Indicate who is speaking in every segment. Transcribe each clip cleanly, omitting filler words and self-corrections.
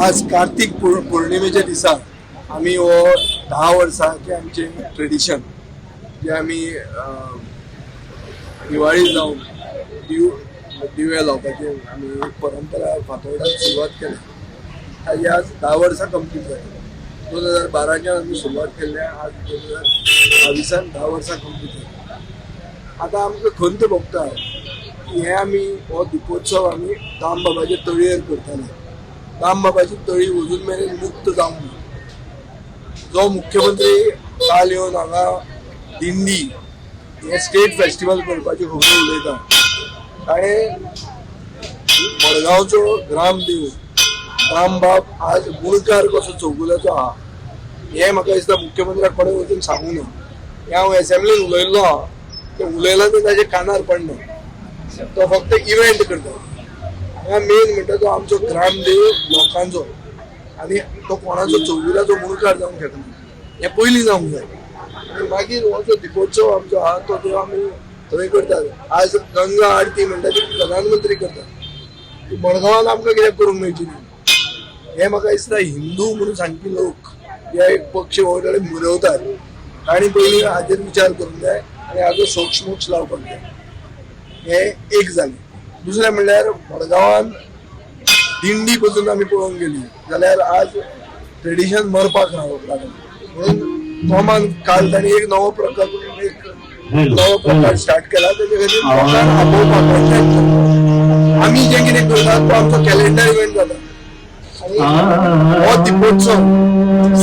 Speaker 1: आज कार्तिक पौर्णिमेच्या दिसा आम्ही 10 वर्सांचे आमचे ट्रेडिशन जे आम्ही दिवाळी जाऊन दिवे लावपाचे आम्ही परंपरा फातोर्डात सुरुवात केली. ताजी आज 10 वर्सां कंप्लीट जाली. 2012च्यान आम्ही सुरुवात केल्ले, आज 2022 10 वर्सां कंप्लीट जाली. आता आमकां खंत भोगता की हे आम्ही हो दिपोत्सव आम्ही दामबाबाचे तळयेर करताले. दामबाबाची तळी अजून मेरेन मुक्त जावंक ना. जो मुख्यमंत्री काल येवन हांगा दिंडी हे स्टेट फेस्टिवल करपाची खबर उलयता, ताणें मडगांवचो ग्रामदेव दामबाब आज गोंयकार कसो चौगुल्याचो आहा हें म्हाका दिसता मुख्यमंत्र्याक कोणें वचून सांगूंक ना. हें हांव असेंब्लीन उलयल्लो आहा, तें उलयलां तें ताजे कानार पडना. तो फक्त इव्हेंट करता. हांगा मेन म्हणटा तो आमचो ग्रामदेव लोकांचो, आनी तो कोणाचो चौगुल्याचो मुखार जावंक शकना. हें पयलीं जावंक जाय. आनी मागीर हो जो दिपोत्सव आमचो आहा तो आमी थंय करतात. आज गंगा आरती म्हणटा ती प्रधानमंत्री करतात. ती मडगांवान आमकां कित्याक करूंक मेळची न्ही? हे म्हाका दिसता हिंदू म्हणून सांगपी लोक जे एक पक्ष हो कडेन मुरवतात तांणी पयलीं हाचेर विचार करूंक जाय आनी हाचो सोक्ष लावपाक जाय. हें एक जालें. दुसरें म्हणल्यार मडगांवान दिंडी पसून आमी पळोवंक गेली जाल्यार आज ट्रेडिशन मरपाक लागलें. म्हणून तोमान काल तांणी एक नवो प्रकार स्टार्ट केला. तेजे खातीर लोकांक आपोवपाक आमी जें कितें करतात तो आमचो कॅलेंडर इव्हेंट जाता. आनी हो दिपोत्सव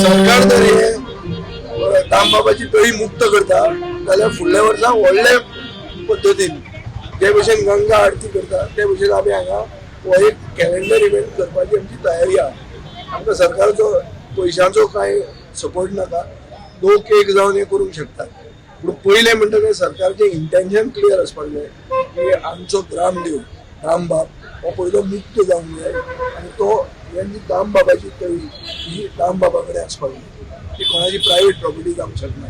Speaker 1: सरकार जर हे दामबाबाची तळी मुक्त करता जाल्यार फुडल्या वर्सा व्हडले पद्दतीन जे भशेन गंगा आरती करता ते भशेन आमी हांगा हो एक कॅलेंडर इव्हेंट करपाची आमची तयारी आहा. आमकां सरकाराचो पयशांचो कांय सपोर्ट नाका. लोक एक जावन हें करूंक शकतात. पूण पयलें म्हणटा तें सरकारचें इंटेन्शन क्लियर आसपाक जाय की आमचो ग्रामदेव दामबाब हो पयलो मुक्त जावंक जाय आनी तो जी दामबाबाची तळी ही दामबाबा कडेन आसपाक जाय. ती कोणाची प्रायवेट प्रॉपर्टी जावंक शकना.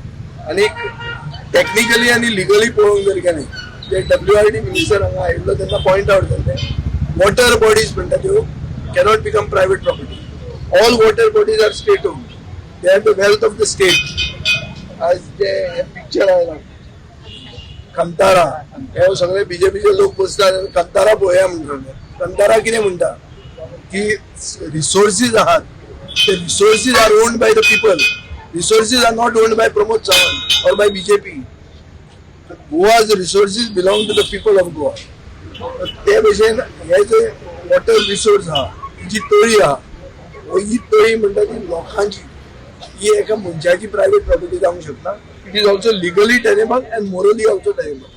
Speaker 1: आनी टॅक्निकली आनी लिगली पळोवंक जर गेलें जे WRD मिनिस्टर हांगा आयिल्लो तेन्ना पॉयंट आवट जाल्लें वॉटर बॉडीज म्हणटा त्यो cannot become private property. All water bodies are state owned. They are the wealth of the state. आज जे पिक्चर आयलां कंतारा हे सगळे BJPचे लोक बसतात कंतारा पळोवया म्हणटा. कंतारा कितें म्हणटा की रिसोर्सीस आहात ते resources are owned by the people. Resources are not owned by Pramod Sawant or by BJP. Goa's resources belong to the people of Goa. ते भशेन हे जे वॉटर रिसोर्स आहा जी तळी आहा ही तळी म्हणटा ती लोकांची. ही एका मनशाची प्रायवेट प्रॉपर्टी जावंक शकना. It is also legally tenable and मोरली ऑल्सो टेनेबल.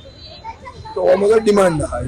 Speaker 1: तो हो म्हजो डिमांड आहा.